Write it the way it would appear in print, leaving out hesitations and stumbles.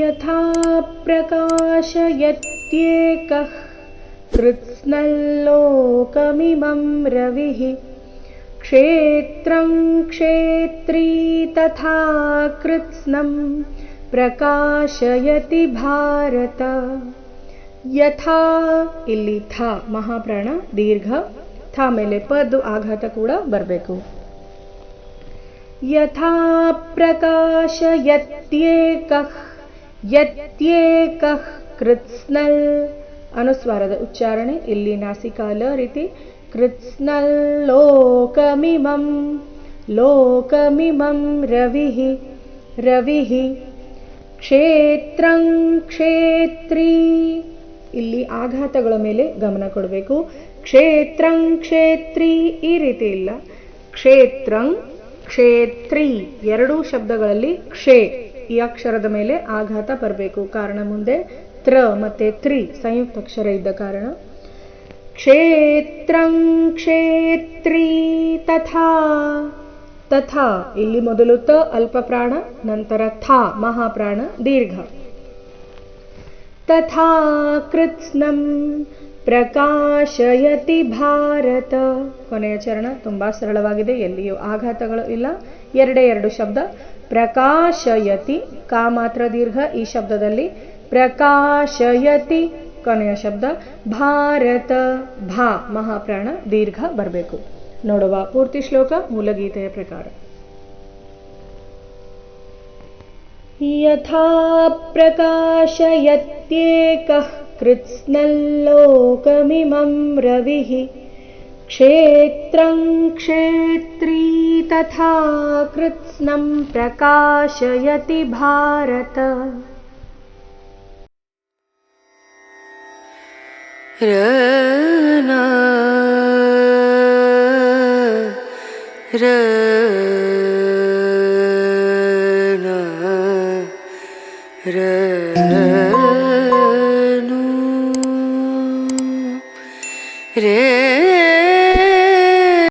यथा प्रकाशयत्येकः कृत्स्नल्लोकमिमं रविः क्षेत्रं क्षेत्री तथा कृत्स्नं प्रकाशयति भारत. ಯಥಾ ಇಲ್ಲಿ ಥ ಮಹಾಪ್ರಾಣ ದೀರ್ಘ, ಥ ಮೇಲೆ ಪದ್ದು ಆಘಾತ ಕೂಡ ಬರಬೇಕು. ಯಥಾ ಪ್ರಕಾಶಯತ್ಯೇಕಃ, ಯತ್ಯೇಕಃ ಕೃತ್ಸ್ನಲ್ ಅನುಸ್ವಾರದ ಉಚ್ಚಾರಣೆ ಇಲ್ಲಿ ನಾಸಿಕಾಲ ರೀತಿ. ಕೃತ್ಸ್ನಲ್ ಲೋಕಮಿಮಂ, ಲೋಕಮಿಮಂ ರವಿಃ, ರವಿಃ ಕ್ಷೇತ್ರಂ ಕ್ಷೇತ್ರೀ ಇಲ್ಲಿ ಆಘಾತಗಳ ಮೇಲೆ ಗಮನ ಕೊಡಬೇಕು. ಕ್ಷೇತ್ರಂ ಕ್ಷೇತ್ರೀ ಈ ರೀತಿ ಇಲ್ಲ. ಕ್ಷೇತ್ರಂ ಕ್ಷೇತ್ರೀ ಎರಡೂ ಶಬ್ದಗಳಲ್ಲಿ ಕ್ಷೇ ಈ ಅಕ್ಷರದ ಮೇಲೆ ಆಘಾತ ಬರಬೇಕು. ಕಾರಣ ಮುಂದೆ ತ್ರ ಮತ್ತೆ ತ್ರಿ ಸಂಯುಕ್ತ ಅಕ್ಷರ ಇದ್ದ ಕಾರಣ. ಕ್ಷೇತ್ರಂ ಕ್ಷೇತ್ರೀ ತಥಾ, ತಥಾ ಇಲ್ಲಿ ಮೊದಲು ತ ಅಲ್ಪ ಪ್ರಾಣ, ನಂತರ ಥಾ ಮಹಾಪ್ರಾಣ ದೀರ್ಘ. ತಥಾ ಕೃತ್ಸ್ನಂ ಪ್ರಕಾಶಯತಿ ಭಾರತ. ಕೊನೆಯ ಚರಣ ತುಂಬಾ ಸರಳವಾಗಿದೆ, ಎಲ್ಲಿಯೂ ಆಘಾತಗಳು ಇಲ್ಲ. ಎರಡೇ ಎರಡು ಶಬ್ದ. ಪ್ರಕಾಶಯತಿ ಕಾ ಮಾತ್ರ ದೀರ್ಘ ಈ ಶಬ್ದದಲ್ಲಿ. ಪ್ರಕಾಶಯತಿ ಕೊನೆಯ ಶಬ್ದ. ಭಾರತ ಭಾ ಮಹಾಪ್ರಾಣ ದೀರ್ಘ ಬರಬೇಕು. ನೋಡುವ ಪೂರ್ತಿ ಶ್ಲೋಕ ಮೂಲಗೀತೆಯ ಪ್ರಕಾರ. ಯಥಾ ಪ್ರಕಾಶಯತ್ಯೇಕಃ ಕೃತ್ಸ್ನಲ್ಲೋಕಮಿಮಂ ರವಿಃ ಕ್ಷೇತ್ರಂ ಕ್ಷೇತ್ರೀ ತಥಾ ಕೃತ್ಸ್ನಂ ಪ್ರಕಾಶಯತಿ ಭಾರತ. ರನ ರನ ರನು ರೇ